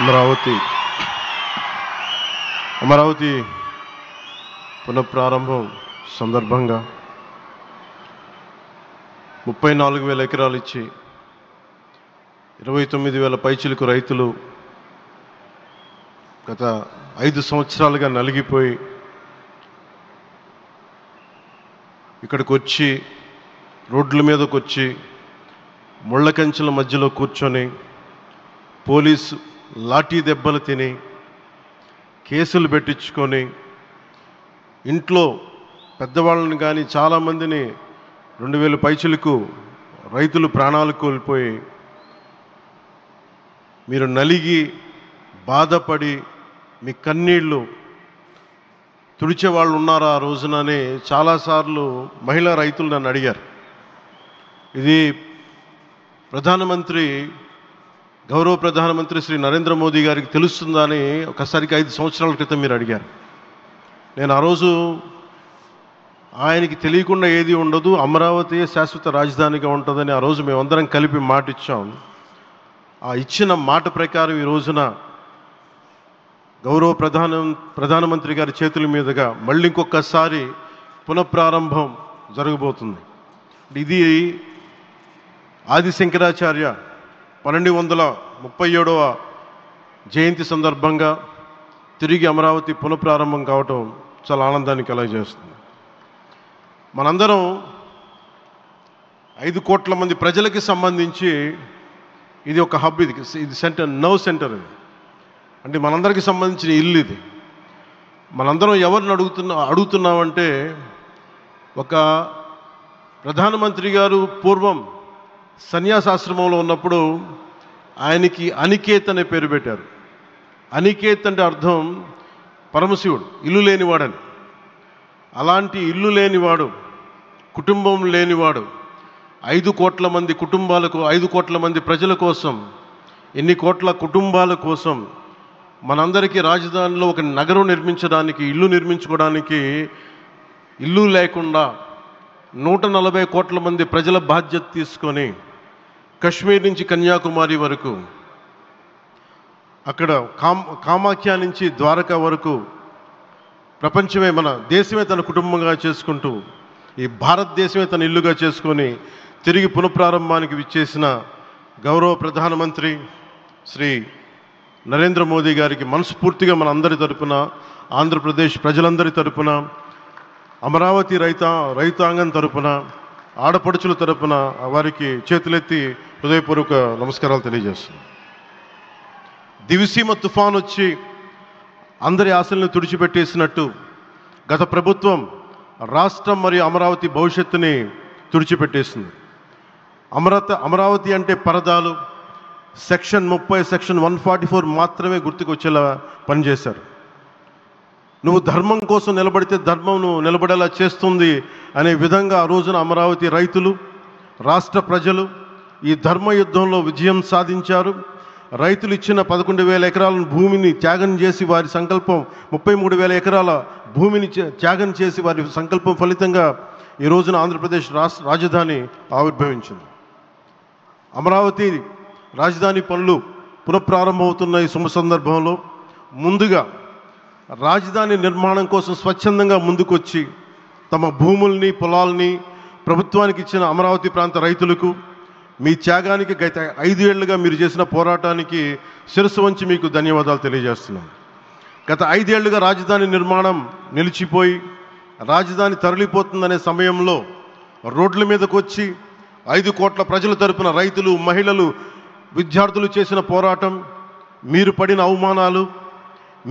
అమరావతి పునఃప్రారంభం సందర్భంగా 34,000 ఎకరాలు ఇచ్చి 29,000 పైచిలకు రైతులు గత 5 సంవత్సరాలుగా నలిగిపోయి ఇక్కడికి వచ్చి రోడ్ల మీదకి వచ్చి ముళ్ళ కంచెల మధ్యలో కూర్చొని పోలీసు లాఠీ దెబ్బలు తిని కేసులు పెట్టించుకొని ఇంట్లో పెద్దవాళ్ళని కానీ చాలామందిని 2,000 పైచిలకు రైతులు ప్రాణాలు కోల్పోయి మీరు నలిగి బాధపడి మీ కన్నీళ్ళు తుడిచే వాళ్ళు ఉన్నారా ఆ రోజునని చాలాసార్లు మహిళా రైతులు నన్ను అడిగారు. ఇది గౌరవ ప్రధానమంత్రి శ్రీ నరేంద్ర మోదీ గారికి తెలుస్తుందా అని ఒకసారికి 5 సంవత్సరాల క్రితం మీరు అడిగారు. నేను ఆ రోజు ఆయనకి తెలియకుండా ఏది ఉండదు, అమరావతి శాశ్వత రాజధానిగా ఉంటుందని ఆ రోజు మేమందరం కలిపి మాట ఇచ్చాం. ఆ ఇచ్చిన మాట ప్రకారం ఈ రోజున గౌరవ ప్రధానమంత్రి గారి చేతుల మీదుగా మళ్ళీ ఇంకొకసారి పునఃప్రారంభం జరగబోతుంది. ఇది ఆది శంకరాచార్య 1237వ జయంతి సందర్భంగా తిరిగి అమరావతి పునఃప్రారంభం కావటం చాలా ఆనందాన్ని కలగజేస్తుంది. మనందరం 5 కోట్ల మంది ప్రజలకి సంబంధించి ఇది ఒక హబ్, ఇది సెంటర్, నర్వ్ సెంటర్. ఇది అంటే మనందరికీ సంబంధించిన ఇల్లు. ఇది మనందరం ఎవరిని అడుగుతున్నామంటే, ఒక ప్రధానమంత్రి గారు పూర్వం సన్యాసాశ్రమంలో ఉన్నప్పుడు ఆయనకి అనికేత్ అనే పేరు పెట్టారు. అనికేత్ అంటే అర్థం పరమశివుడు, ఇల్లు లేనివాడని. అలాంటి ఇల్లు లేనివాడు, కుటుంబం లేనివాడు 5 కోట్ల మంది కుటుంబాలకు, 5 కోట్ల మంది ప్రజల కోసం, ఎన్ని కోట్ల కుటుంబాల కోసం మనందరికీ రాజధానిలో ఒక నగరం నిర్మించడానికి, ఇల్లు నిర్మించుకోవడానికి ఇల్లు లేకుండా 140 కోట్ల మంది ప్రజల బాధ్యత తీసుకొని కశ్మీర్ నుంచి కన్యాకుమారి వరకు, అక్కడ కామాఖ్య నుంచి ద్వారకా వరకు ప్రపంచమే, మన దేశమే తన కుటుంబంగా చేసుకుంటూ ఈ భారతదేశమే తన ఇల్లుగా చేసుకొని తిరిగి పునఃప్రారంభానికి విచ్చేసిన గౌరవ ప్రధానమంత్రి శ్రీ నరేంద్ర మోదీ గారికి మనస్ఫూర్తిగా మన అందరి తరపున, ఆంధ్రప్రదేశ్ ప్రజలందరి తరపున, అమరావతి రైతాంగం తరపున, ఆడపడుచుల తరపున వారికి చేతులెత్తి హృదయపూర్వక నమస్కారాలు తెలియజేస్తున్నాను. దివిసీమ తుఫాన్ వచ్చి అందరి ఆశలను తుడిచిపెట్టేసినట్టు గత ప్రభుత్వం రాష్ట్రం మరియు అమరావతి భవిష్యత్తుని తుడిచిపెట్టేసింది. అమరావతి అంటే పరదాలు, సెక్షన్ 30, సెక్షన్ 144 మాత్రమే గుర్తుకొచ్చేలా పనిచేశారు. నువ్వు ధర్మం కోసం నిలబడితే ధర్మం నువ్వు నిలబడేలా చేస్తుంది అనే విధంగా ఆ రోజున అమరావతి రైతులు, రాష్ట్ర ప్రజలు ఈ ధర్మ యుద్ధంలో విజయం సాధించారు. రైతులు ఇచ్చిన 11,000 ఎకరాల భూమిని త్యాగం చేసి వారి సంకల్పం, 33,000 ఎకరాల భూమిని త్యాగం చేసి వారి సంకల్పం ఫలితంగా ఈ రోజున ఆంధ్రప్రదేశ్ రాజధాని ఆవిర్భవించింది. అమరావతి రాజధాని పనులు పునఃప్రారంభమవుతున్న ఈ శుభ సందర్భంలో ముందుగా రాజధాని నిర్మాణం కోసం స్వచ్ఛందంగా ముందుకొచ్చి తమ భూముల్ని, పొలాల్ని ప్రభుత్వానికి ఇచ్చిన అమరావతి ప్రాంత రైతులకు, మీ త్యాగానికి గత 5 ఏళ్లుగా మీరు చేసిన పోరాటానికి శిరస్సు వంచి మీకు ధన్యవాదాలు తెలియజేస్తున్నాను. గత 5 ఏళ్లుగా రాజధాని నిర్మాణం నిలిచిపోయి రాజధాని తరలిపోతుందనే సమయంలో రోడ్ల మీదకు వచ్చి 5 కోట్ల ప్రజల తరపున రైతులు, మహిళలు, విద్యార్థులు చేసిన పోరాటం, మీరు పడిన అవమానాలు,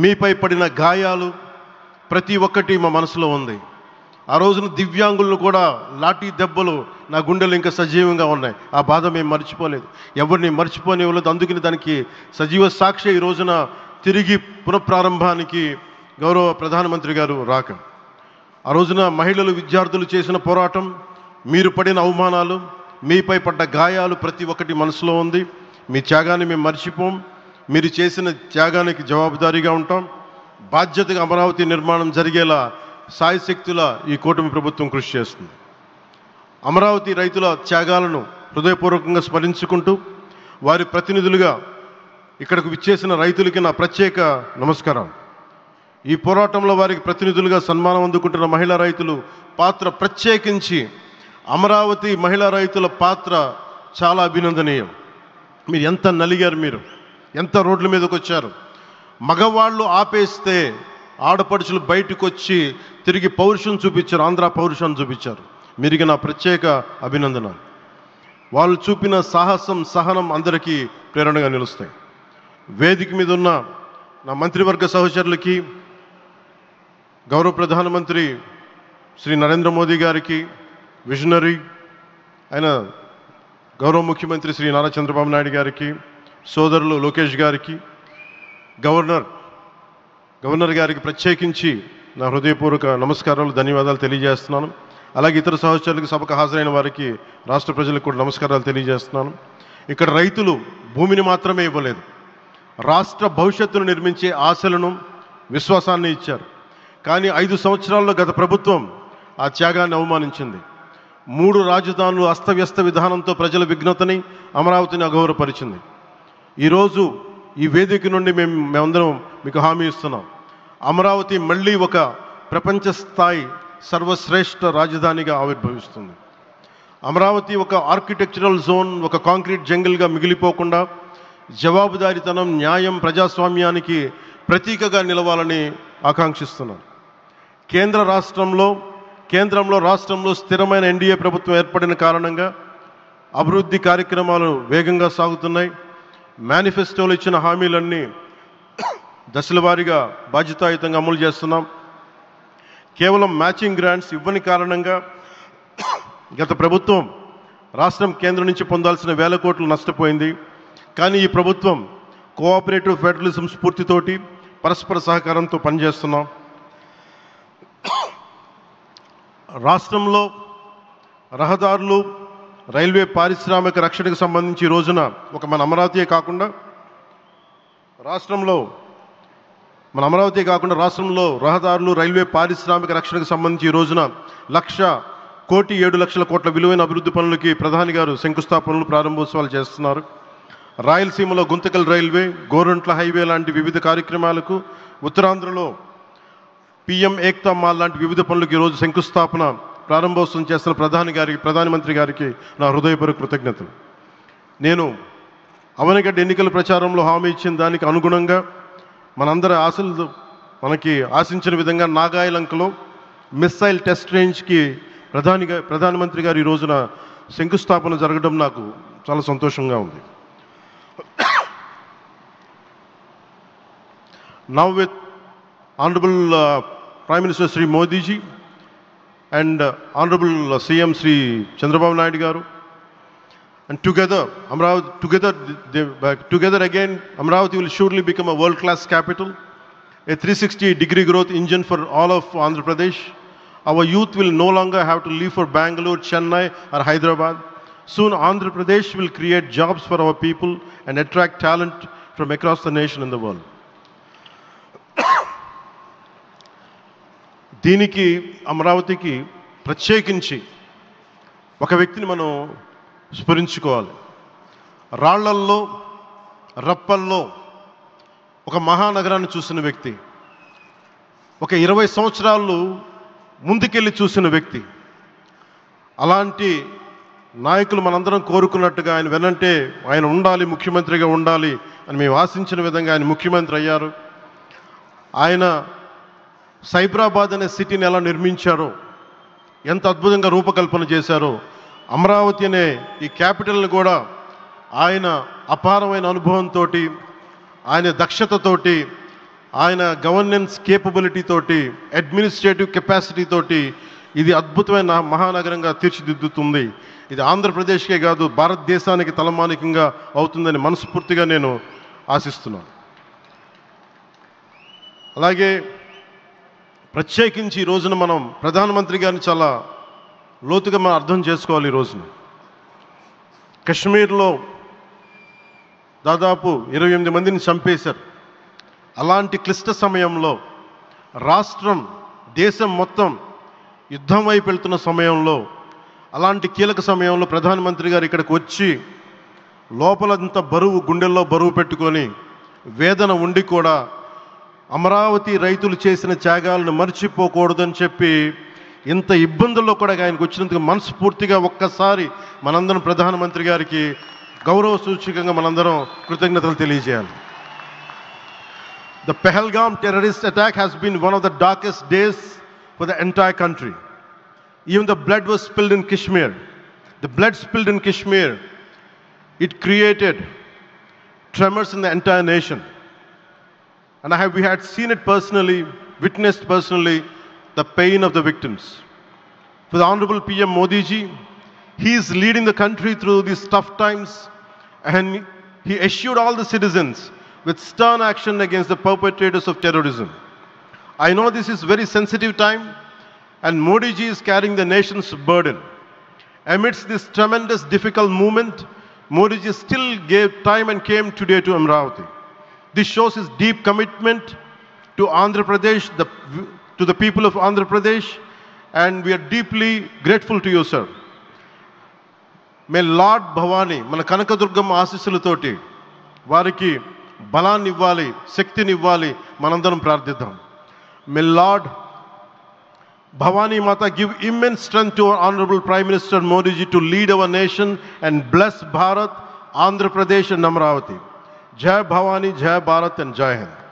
మీపై పడిన గాయాలు ప్రతి ఒక్కటి మా మనసులో ఉంది. ఆ రోజున దివ్యాంగులను కూడా లాఠీ దెబ్బలు నా గుండెలు ఇంకా సజీవంగా ఉన్నాయి. ఆ బాధ మేము మర్చిపోలేదు, ఎవరిని మర్చిపోనివ్వలేదు. అందుకని దానికి సజీవ సాక్షి ఈ రోజున తిరిగి పునఃప్రారంభానికి గౌరవ ప్రధానమంత్రి గారు రాక, ఆ రోజున మహిళలు, విద్యార్థులు చేసిన పోరాటం, మీరు పడిన అవమానాలు, మీపై పడ్డ గాయాలు ప్రతి ఒక్కటి మనసులో ఉంది. మీ త్యాగాన్ని మేము మర్చిపోం. మీరు చేసిన త్యాగానికి జవాబుదారీగా ఉంటాం. బాధ్యతగా అమరావతి నిర్మాణం జరిగేలా సాయశక్తుల ఈ కూటమి ప్రభుత్వం కృషి చేస్తుంది. అమరావతి రైతుల త్యాగాలను హృదయపూర్వకంగా స్మరించుకుంటూ వారి ప్రతినిధులుగా ఇక్కడకు విచ్చేసిన రైతులకి నా ప్రత్యేక నమస్కారం. ఈ పోరాటంలో వారికి ప్రతినిధులుగా సన్మానం అందుకుంటున్న మహిళా రైతులు పాత్ర, ప్రత్యేకించి అమరావతి మహిళా రైతుల పాత్ర చాలా అభినందనీయం. మీరు ఎంత నలిగారు, మీరు ఎంత రోడ్ల మీదకి వచ్చారు. మగవాళ్ళు ఆపేస్తే ఆడపడుచులు బయటకు వచ్చి తిరిగి పౌరుషం చూపించారు, ఆంధ్ర పౌరుషాన్ని చూపించారు. మీరికి నా ప్రత్యేక అభినందన. వాళ్ళు చూపిన సాహసం, సహనం అందరికీ ప్రేరణగా నిలుస్తాయి. వేదిక మీద ఉన్న నా మంత్రివర్గ సహచరులకి, గౌరవ ప్రధానమంత్రి శ్రీ నరేంద్ర మోదీ గారికి, విజనరీ అయిన గౌరవ ముఖ్యమంత్రి శ్రీ నారా చంద్రబాబు నాయుడు గారికి, సోదరులు లోకేష్ గారికి, గవర్నర్ గారికి ప్రత్యేకించి నా హృదయపూర్వక నమస్కారాలు, ధన్యవాదాలు తెలియజేస్తున్నాను. అలాగే ఇతర సహచరులకు, సభకు హాజరైన వారికి, రాష్ట్ర ప్రజలకు కూడా నమస్కారాలు తెలియజేస్తున్నాను. ఇక్కడ రైతులు భూమిని మాత్రమే ఇవ్వలేదు, రాష్ట్ర భవిష్యత్తును నిర్మించే ఆశలను, విశ్వాసాన్ని ఇచ్చారు. కానీ 5 సంవత్సరాల్లో గత ప్రభుత్వం ఆ త్యాగాన్ని అవమానించింది. 3 రాజధానులు, అస్తవ్యస్త విధానంతో ప్రజల విఘ్నతని, అమరావతిని అగౌరవపరిచింది. ఈరోజు ఈ వేదిక నుండి మేమందరం మీకు హామీ ఇస్తున్నాం, అమరావతి మళ్ళీ ఒక ప్రపంచ స్థాయి సర్వశ్రేష్ఠ రాజధానిగా ఆవిర్భవిస్తుంది. అమరావతి ఒక ఆర్కిటెక్చరల్ జోన్, ఒక కాంక్రీట్ జంగిల్గా మిగిలిపోకుండా జవాబుదారీతనం, న్యాయం, ప్రజాస్వామ్యానికి ప్రతీకగా నిలవాలని ఆకాంక్షిస్తున్నాం. కేంద్రంలో రాష్ట్రంలో స్థిరమైన ఎన్డీఏ ప్రభుత్వం ఏర్పడిన కారణంగా అభివృద్ధి కార్యక్రమాలు వేగంగా సాగుతున్నాయి. మేనిఫెస్టోలో ఇచ్చిన హామీలన్నీ దశల వారీగా బాధ్యతాయుతంగా అమలు చేస్తున్నాం. కేవలం మ్యాచింగ్ గ్రాంట్స్ ఇవ్వని కారణంగా గత ప్రభుత్వం రాష్ట్రం కేంద్రం నుంచి పొందాల్సిన 1000 కోట్లు నష్టపోయింది. కానీ ఈ ప్రభుత్వం కోఆపరేటివ్ ఫెడరలిజం స్ఫూర్తితోటి, పరస్పర సహకారంతో పనిచేస్తున్నాం. రాష్ట్రంలో రహదారులు, రైల్వే, పారిశ్రామిక రక్షణకు సంబంధించి ఈ రోజున మన అమరావతి కాకుండా రాష్ట్రంలో రహదారులు, రైల్వే, పారిశ్రామిక రక్షణకు సంబంధించి ఈ రోజున 1,07,00,000 కోట్ల విలువైన అభివృద్ధి పనులకి ప్రధాని గారు శంకుస్థాపనలు, ప్రారంభోత్సవాలు చేస్తున్నారు. రాయలసీమలో గుంతకల్ రైల్వే, గోరంట్ల హైవే లాంటి వివిధ కార్యక్రమాలకు, ఉత్తరాంధ్రలో పిఎం ఏక్తా మాల్ లాంటి వివిధ పనులకు ఈరోజు శంకుస్థాపన, ప్రారంభోత్సవం చేస్తున్న ప్రధానమంత్రి గారికి నా హృదయపూర్వక కృతజ్ఞతలు. నేను అవనిగడ్డ ఎన్నికల ప్రచారంలో హామీ ఇచ్చిన దానికి అనుగుణంగా మనందరి ఆశలు మనకి ఆశించిన విధంగా నాగాయలంకలో మిస్సైల్ టెస్ట్ రేంజ్కి ప్రధానమంత్రి గారు ఈ రోజున శంకుస్థాపన జరగడం నాకు చాలా సంతోషంగా ఉంది. Now with Honorable Prime Minister Sri Modi ji and Honorable CM Sri Chandrababu Naidu garu, and together again Amravati will surely become a world-class capital, a 360-degree growth engine for all of Andhra Pradesh. Our youth will no longer have to leave for Bangalore, Chennai or Hyderabad. Soon Andhra Pradesh will create jobs for our people and attract talent from across the nation and the world. దీనికి అమరావతికి ప్రత్యేకించి ఒక వ్యక్తిని మనం స్మరించుకోవాలి. రాళ్లల్లో, రప్పల్లో ఒక మహానగరాన్ని చూసిన వ్యక్తి, ఒక 20 సంవత్సరాలు ముందుకెళ్ళి చూసిన వ్యక్తి. అలాంటి నాయకులు మనందరం కోరుకున్నట్టుగా ఆయన వెనంటే ఆయన ఉండాలి, ముఖ్యమంత్రిగా ఉండాలి అని మేము ఆశించిన విధంగా ఆయన ముఖ్యమంత్రి అయ్యారు. ఆయన సైబరాబాద్ అనే సిటీని ఎలా నిర్మించారో, ఎంత అద్భుతంగా రూపకల్పన చేశారో, అమరావతి అనే ఈ క్యాపిటల్ని కూడా ఆయన అపారమైన అనుభవంతో, ఆయన దక్షతతోటి, ఆయన గవర్నెన్స్ కేపబిలిటీ తోటి, అడ్మినిస్ట్రేటివ్ కెపాసిటీ తోటి ఇది అద్భుతమైన మహానగరంగా తీర్చిదిద్దుతుంది. ఇది ఆంధ్రప్రదేశ్కే కాదు, భారతదేశానికి తలమానికంగా అవుతుందని మనస్ఫూర్తిగా నేను ఆశిస్తున్నాను. అలాగే ప్రత్యేకించి ఈ రోజున మనం ప్రధానమంత్రి గారిని చాలా లోతుగా మనం అర్థం చేసుకోవాలి. ఈ రోజున కశ్మీర్లో దాదాపు 28 మందిని చంపేశారు. అలాంటి క్లిష్ట సమయంలో రాష్ట్రం, దేశం మొత్తం యుద్ధం వైపు వెళ్తున్న సమయంలో, అలాంటి కీలక సమయంలో ప్రధానమంత్రి గారు ఇక్కడికి వచ్చి లోపలంతా బరువు, గుండెల్లో బరువు పెట్టుకొని వేదన ఉండి కూడా అమరావతి రైతులు చేసిన త్యాగాలను మర్చిపోకూడదని చెప్పి ఇంత ఇబ్బందుల్లో కూడా ఆయనకు వచ్చినందుకు మనస్ఫూర్తిగా ఒక్కసారి మనందరం ప్రధానమంత్రి గారికి గౌరవ సూచకంగా మనందరం కృతజ్ఞతలు తెలియజేయాలి. The Pahalgam terrorist attack has been one of the darkest days for the entire country. Even the blood was spilled in Kashmir. The blood spilled in Kashmir, it created tremors in the entire nation. And we had seen it personally, witnessed personally, the pain of the victims. For the Honorable PM Modi ji, he is leading the country through these tough times, and he assured all the citizens with stern action against the perpetrators of terrorism. I know this is very sensitive time, and Modi ji is carrying the nation's burden. Amidst this tremendous difficult movement, Modi ji still gave time and came today to Amravati. This shows his deep commitment to Andhra Pradesh, to the people of Andhra Pradesh, and we are deeply grateful to you, sir. May Lord Bhavani, మన కనకదుర్గమ్మ ఆశీస్సులతోటి వారికి బలాన్ని ఇవ్వాలి, శక్తిని ఇవ్వాలి, మనందరం ప్రార్థిద్దాం. May Lord Bhavani Mata give immense strength to our Honorable Prime Minister Modi ji to lead our nation and bless Bharat, Andhra Pradesh and Amravati. Jai Bhavani, Jai Bharat and Jai Hind.